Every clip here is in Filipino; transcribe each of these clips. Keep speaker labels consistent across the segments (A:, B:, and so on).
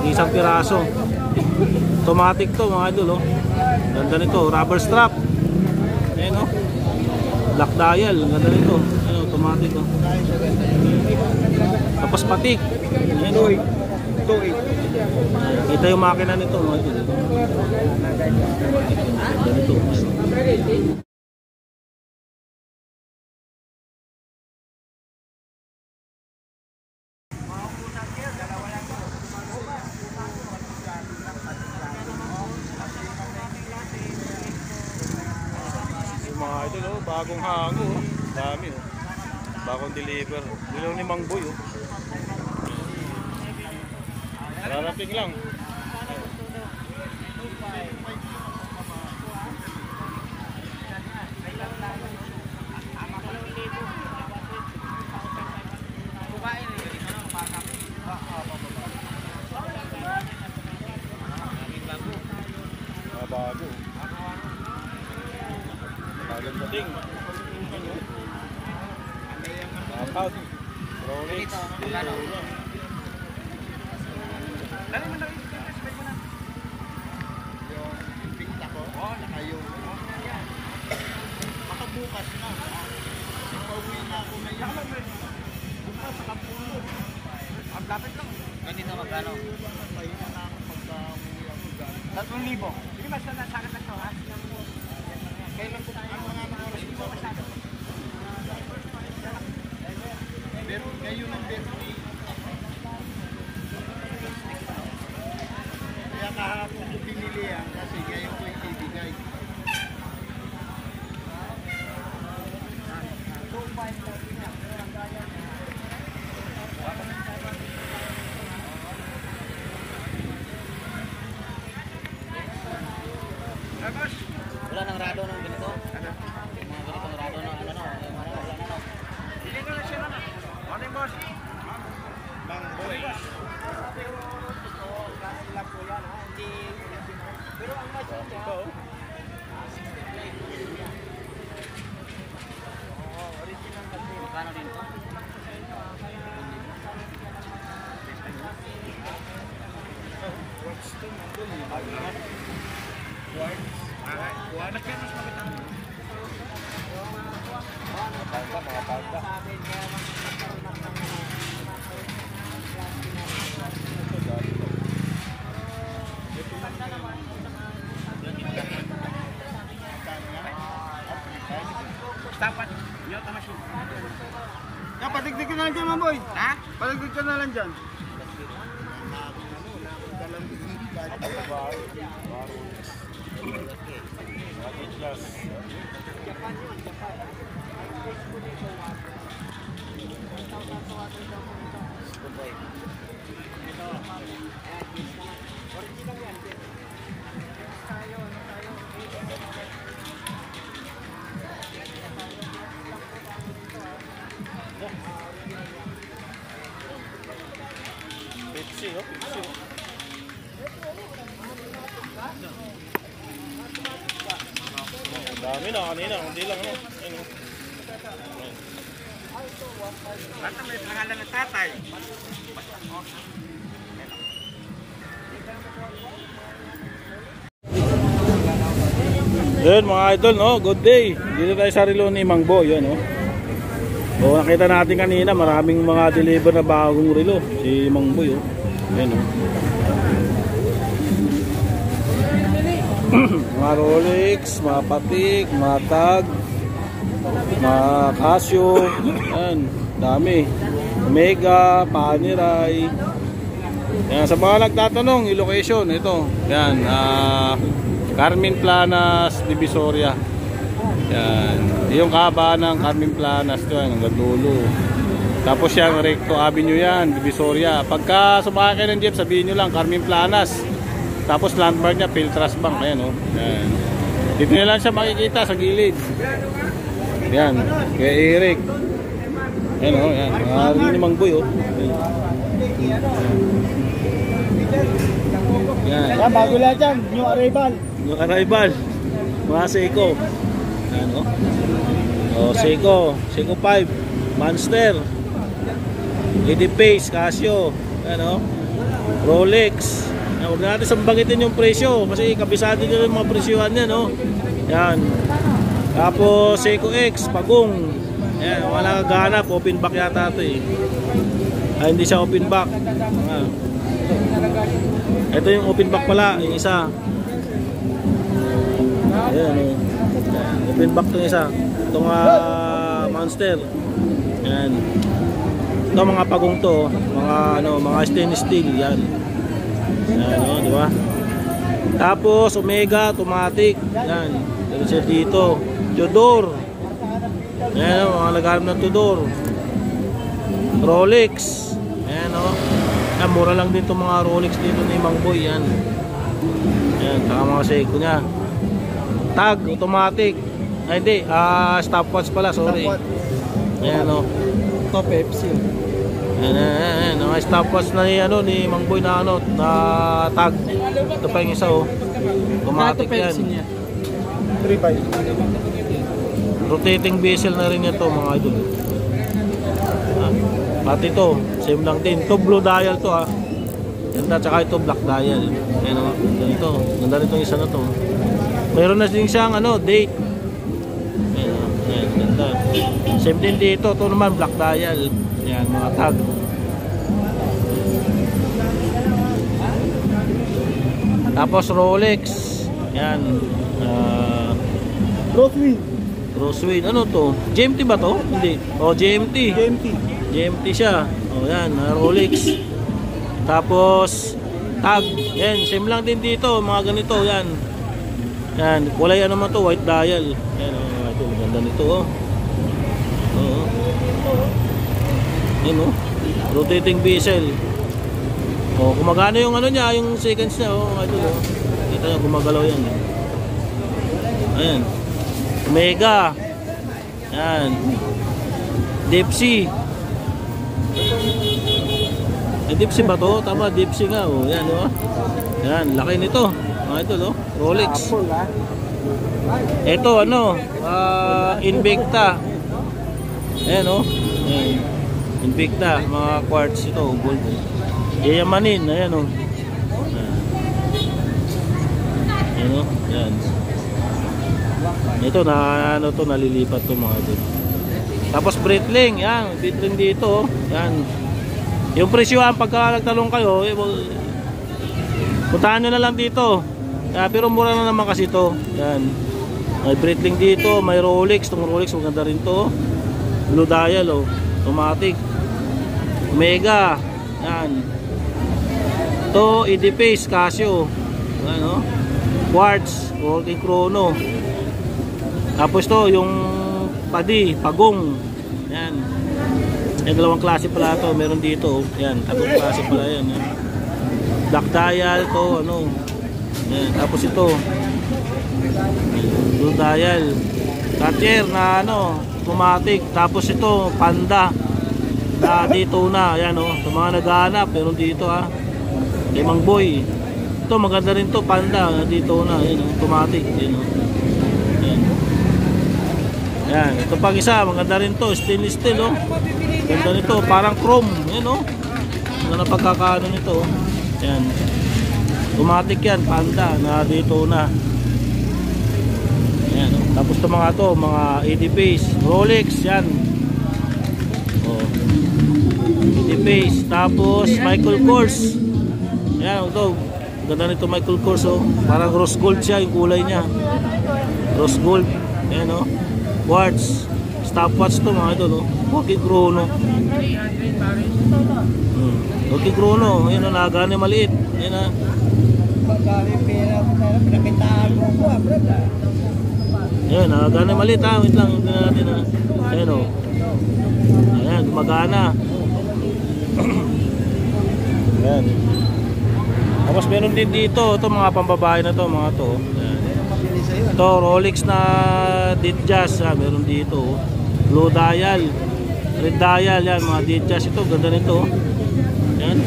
A: Isang piraso. Automatic to mga idol, oh. Ganda nito, rubber strap. Ayan, oh. Black dial, ganda nito. Ayan, automatic, oh. Tapos patik. Ayan, oh. Kita yung makina nito mga idol. Ganda nito. Mga idol, oh, bagong hango, oh. Dami, oh. Bagong deliver. Nilaw ni Mang Boy, oh. Rarating lang. Bago. Bagong dating. Apat. Rolex. Dali mo na rin. Yung pinta ko. Oo, nakayong. Baka bukas na. Pauwi na ako na yan. Bukas sa Kapulo. Ang lapit lang. Ganito magkano? Tayo na ako pagka-uwi ako dyan. 3,000. Sige, basta nasakit na ito, ha? Kailan ko ang mga oras ko masyado? Pero ngayon ang birthday. Kaya kahapon ko pinili yan kasi ngayon ko ibibigay.
B: Wala nang rado ng ganito. Mga ganitong rado ng ano no.
C: Hindi ko na siya na. Morning boss.
A: Mang Boy.
C: Pero ang machine niya. Original machine.
B: Magkano din to?
A: What's to Mang Boy? Quartz. Anak yan, mas makita mo. Mga palda.
C: Dapat. Yun, tama siya.
D: Ya, patigdig ka na lang dyan, Mamboy.
C: Ha?
D: Patigdig ka na lang dyan.
A: Pepsi, no? Pepsi. Dami na kanina, hindi lang, no? Ayun,
C: Basta may pangalan ng tatay.
A: Yun mga idol, no? Good day. Dito tayo sa relo ni Mang Boy, yun, no? O, nakita natin kanina, maraming mga deliver na bagong relo. Si Mang Boy, oh. Yun, no? Mga Rolex, mga Patik, mga Tag, mga Casio, yan, dami. Omega, Panerai. Yan, sa mga nagtatanong, yung location, ito. Yan, Carmen Planas, Divisoria. Yan, yung kaba ng Carmen Planas, ito yan, hanggang dulo. Tapos yan, Recto Avenue yan, Divisoria. Pagka sumakay kayo ng jeep, sabihin nyo lang, Carmen Planas. Tapos landmark niya, Piltras Bank. Ayan, oh. Ayan. Dito nyo lang siya makikita sa gilid. Yan, kay Eric. Ayan, oh. Ayan. Rin ni Mang Boy, oh. Ayan.
D: Yan, bago lahat yan. New arrival.
A: New arrival. Mga Seiko. Ayan, oh. Oh, Seiko. Seiko 5. Monster. Lady Pace, Casio. Ayan, oh. Rolex. Yan, huwag natin sambagitin yung presyo kasi kabisado nyo yung mga presyohan yan, no? Yan. Tapos Seiko X, Pagong. Yan, wala kaganap, open back yata ito eh. Ay, hindi siya open back. Ito yung open back pala, yung isa. Ayan, eh. Open back itong isa. Itong Monster. Yan. Ito mga Pagong to, mga stainless steel yan. Yan, di ba? Tapos Omega automatic. Yan. Pero siya dito, Tudor. Yan, mga lagarap ng Tudor. Rolex. Yan, yan, mura lang din itong mga Rolex dito ni Mang Boy. Yan. Yan, saka mga Seiko nya. Tag automatic. Ay hindi, stopwatch pala, sorry. Yan,
D: Ito, Pepsi.
A: Yan, mga stopwatch na ni Mang Boy na na tag. Ito pa yung isa, automatic yan.
D: 3.5.
A: Rotating bezel na rin ito, mga idol. Pati ito, same lang din. Ito blue dial to, ganda, tsaka ito black dial. Yan, ganda nito. Ganda nito yung isa na to. Mayroon na din siyang date. Yan, ganda. Same din dito, ito naman black dial. Yan, mga tag. Tapos Rolex. Yan. Crosswind. Ano to? GMT ba to? Hindi. GMT. GMT siya. Yan, Rolex. Tapos tag. Yan, same lang din dito, mga ganito, yan. Yan, kulay naman to, white dial. Yan, ito, ganda nito, Yan, rotating bezel. Gumagana yung niya, yung seconds niya, kita nyo, gumagalaw yan. Ayan. Omega. Yan. Dipsy. Dipsy ba to? Tama, Dipsy nga, yan, Yan, laki nito. Ito, Rolex. Ito, Invicta. Ayan, Ayan. Invicta, mga quartz ito, gold. Yayamanin, ayan, Ayan, yan. Ito nalilipat to, mga ito. Tapos Breitling, yan, Breitling dito, yan. Yung presyohan pagka nagtalong kayo, puntahan nyo na lang dito. Pero mura na naman kasi ito. Yan. May Breitling dito, may Rolex, itong Rolex maganda rin to. Blue dial, automatic. Omega, yan. Ito, Edipace, Casio. Ano? Quartz, working chrono. Tapos to, yung Pagong. Yan. Yung dalawang klase pala to, meron dito. Yan, tatlong klase pala yan. Black dial to, Yan, tapos ito. Blue dial. Cartier na automatic. Tapos ito, Panda. Na dito na, yan sa mga naghahanap, meron dito kay Mang Boy. Ito maganda rin to, Panda, dito na, yan automatic, yan. Yan, ito pang isa, maganda rin to, stainless steel, ganda nito, parang chrome, yan na pagkakaano nito, yan. Automatic yan, Panda, na dito na. Yan, tapos ito mga Edipace, Rolex, yan. Edipace, tapos Michael Kors. Yan, ito, ganda nito Michael Kors, parang rose gold siya, yung kulay niya. Rose gold, yan, quartz, stopwatch to, mga idol, working chrono. Working chrono, yun nagana maliit. Yan Yan, nagana maliit wait lang, hindi na natin Ayan Ayan, gumagana. Ayan. Tapos meron din dito, ito mga pambabae na to, mga to. Ayan. Ito, Rolex na Ditjas, meron dito. Blue dial, red dial, yan, mga Ditjas ito, ganda nito. Yan.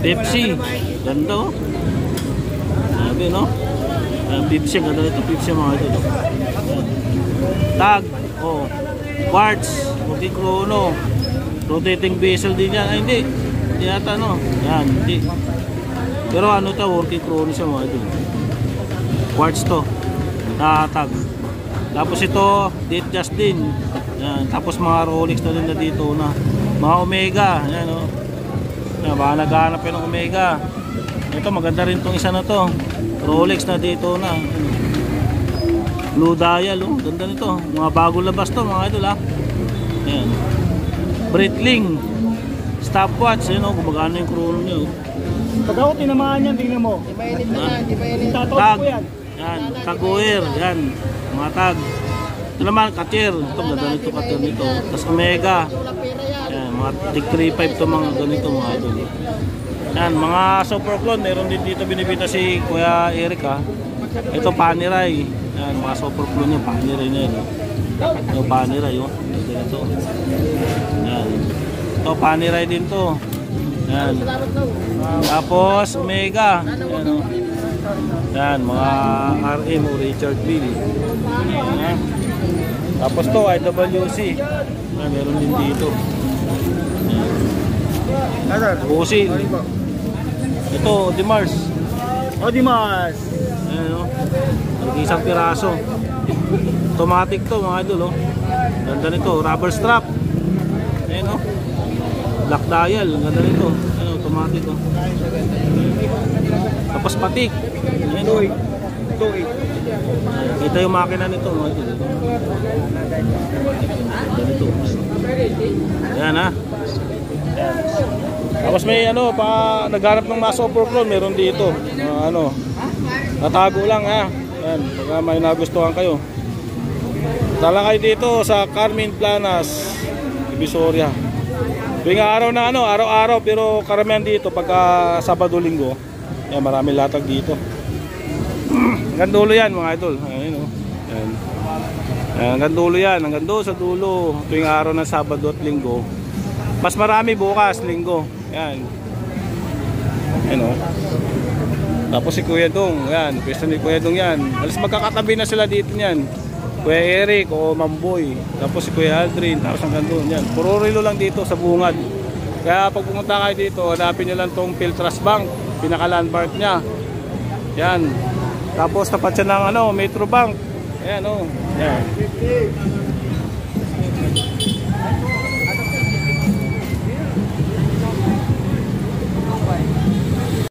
A: Pepsi, ganda sabi, Pepsi, ganda nito, Pepsi mga ito. Tag, quartz, working chrono, rotating bezel din yan. Ay, hindi Hindi yata no. Yan, hindi. Pero ano to, working chrono siya mga idol. Quartz to. Tatag. Tapos ito, date Justin. Yan. Tapos mga Rolex na din na dito na. Mga Omega. Yan o. Yan, baka naghahanap yun ng Omega. Ito maganda rin tong isa na to. Rolex na dito na. Blue dial oh. Ganda nito. Mga bagong labas to mga idol ha. Yan. Breitling. Stopwatch. Yan o. Gumagano yung chrono nyo.
D: Pag ako tinamaan yan, tingnan mo.
B: Di ba init na yan? Di ba init?
D: Tatawag
A: Tag.
D: ko yan.
A: Yan. Taguir. Yan. Mga tag. Ito naman, Cartier. Ito, ganda nito Cartier nito. Tapos Omega. Yan. Mga Tig 3.5 to mga ganito mga idol. Yan. Mga super clone. Meron din dito binibita si Kuya Eric ha. Ito Panerai. Yan. Mga super clone niya. Panerai na yun. Ito Panerai oh. Ito. Yan. Ito Panerai din to. Yan. Tapos Omega. Yan o. Yan, mga RM o Richard Mille. Yan. Tapos to IWC. Yan, meron din dito. Yan. Busil. Ito, Dimars.
D: O, Dimas.
A: Yan o. Isang piraso. Automatic to mga idol o. Ganda nito, rubber strap. Yan o. Black dial, ganda nito. Ano, automatic oh. Tapos patik. Ayan oh. Kita yung makina nito, mga idol. Ganda nito. Ayan ha. Ayan. Tapos may ano, pa naghanap ng mga super clone, meron dito. Ano, natago lang ha. Ayan, pagka may nagustuhan kayo. Tala kayo dito sa Carmen Planas, Divisoria. Tuwing araw na ano, araw-araw pero karamihan dito pagka Sabado Linggo. Yan, marami latag dito. Hanggang dulo yan mga idol. Ayun oh. Yan. Hanggang dulo yan, hanggang doon sa dulo. Tuwing araw ng Sabado at Linggo. Mas marami bukas, Linggo. Yan. Ayun oh. Tapos si Kuya Dong, yan, pwesto ni Kuya Dong yan. Alas magkakatabi na sila dito niyan. Kuya Eric o Mamboy, tapos si Kuya Aldrin, tapos hanggang doon yan. Puro relo lang dito sa bungad. Kaya pag pumunta kayo dito, hanapin nyo lang tong Philtrust Bank, pinaka landmark nya. Yan. Tapos tapat siya ng ano, Metro Bank. Ayan o. Yan.